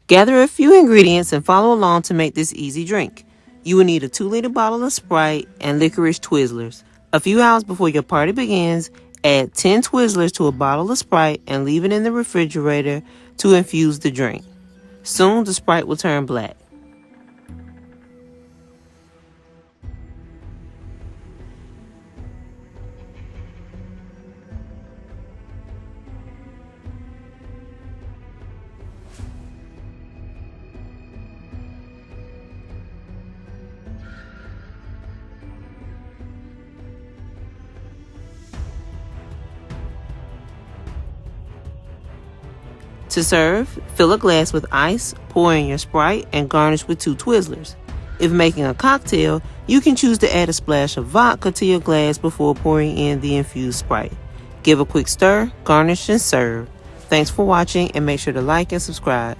Gather a few ingredients and follow along to make this easy drink. You will need a 2-liter bottle of Sprite and licorice Twizzlers. A few hours before your party begins, add 10 Twizzlers to a bottle of Sprite and leave it in the refrigerator to infuse the drink. Soon the Sprite will turn black. To serve, fill a glass with ice, pour in your Sprite, and garnish with 2 Twizzlers. If making a cocktail, you can choose to add a splash of vodka to your glass before pouring in the infused Sprite. Give a quick stir, garnish, and serve. Thanks for watching, and make sure to like and subscribe.